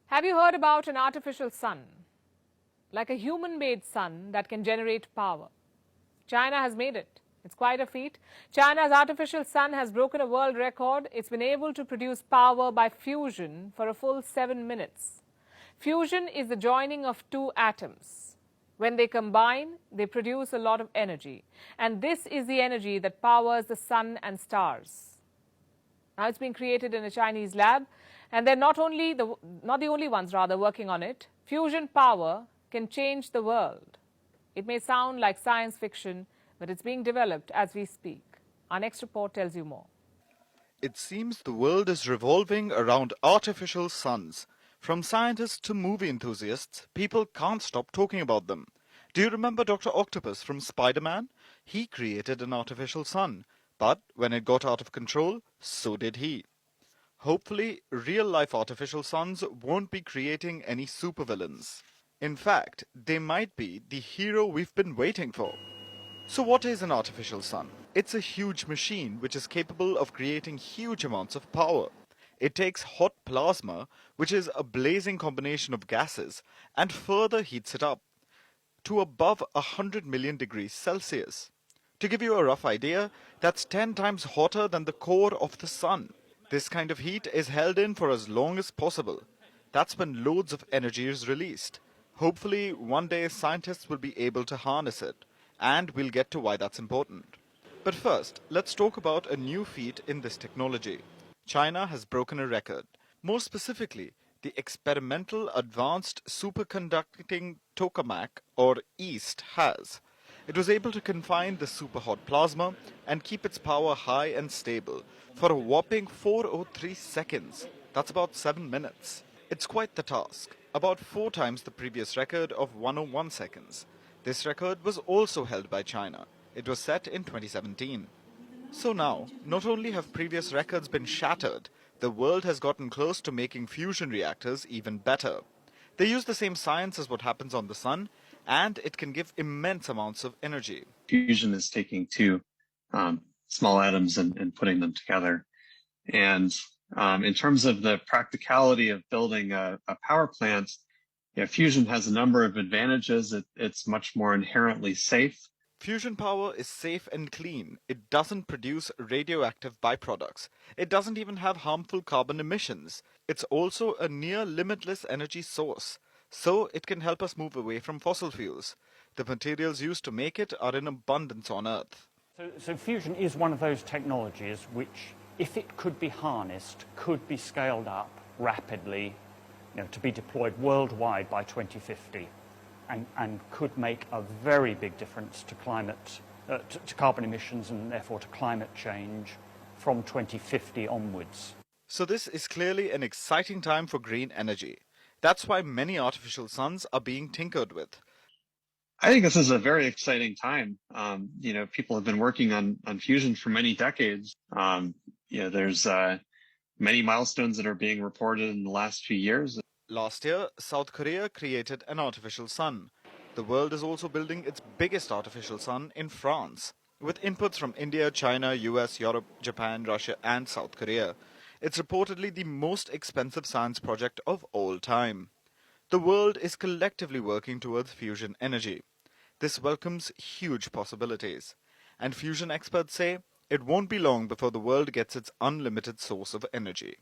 Have you heard about an artificial sun? Like a human-made sun that can generate power. China has made it. It's quite a feat. China's artificial sun has broken a world record. It's been able to produce power by fusion for a full 7 minutes. Fusion is the joining of two atoms. When they combine, they produce a lot of energy. And this is the energy that powers the sun and stars. Now it's been created in a Chinese lab, and they're not the only ones working on it. Fusion power can change the world. It may sound like science fiction, but it's being developed as we speak. Our next report tells you more. It seems the world is revolving around artificial suns. From scientists to movie enthusiasts, people can't stop talking about them. Do you remember Dr. Octopus from Spider-Man? He created an artificial sun, but when it got out of control, so did he. Hopefully, real-life artificial suns won't be creating any supervillains. In fact, they might be the hero we've been waiting for. So what is an artificial sun? It's a huge machine which is capable of creating huge amounts of power. It takes hot plasma, which is a blazing combination of gases, and further heats it up to above 100 million degrees Celsius. To give you a rough idea, that's 10 times hotter than the core of the sun. This kind of heat is held in for as long as possible. That's when loads of energy is released. Hopefully, one day scientists will be able to harness it, and we'll get to why that's important. But first, let's talk about a new feat in this technology. China has broken a record. More specifically, the Experimental Advanced Superconducting Tokamak, or EAST, has. It was able to confine the superhot plasma and keep its power high and stable for a whopping 403 seconds. That's about 7 minutes. It's quite the task, about 4 times the previous record of 101 seconds. This record was also held by China. It was set in 2017. So now, not only have previous records been shattered, the world has gotten close to making fusion reactors even better. They use the same science as what happens on the sun, and it can give immense amounts of energy. Fusion is taking two small atoms and putting them together. And in terms of the practicality of building a power plant, fusion has a number of advantages. It's much more inherently safe. Fusion power is safe and clean. It doesn't produce radioactive byproducts. It doesn't even have harmful carbon emissions. It's also a near limitless energy source, so it can help us move away from fossil fuels. The materials used to make it are in abundance on Earth. So fusion is one of those technologies which, if it could be harnessed, could be scaled up rapidly, to be deployed worldwide by 2050. And could make a very big difference to climate, to carbon emissions and therefore to climate change from 2050 onwards. So this is clearly an exciting time for green energy. That's why many artificial suns are being tinkered with. I think this is a very exciting time. People have been working on fusion for many decades. There's many milestones that are being reported in the last few years. Last year, South Korea created an artificial sun. The world is also building its biggest artificial sun in France, with inputs from India, China, US, Europe, Japan, Russia, and South Korea. It's reportedly the most expensive science project of all time. The world is collectively working towards fusion energy. This welcomes huge possibilities. And fusion experts say it won't be long before the world gets its unlimited source of energy.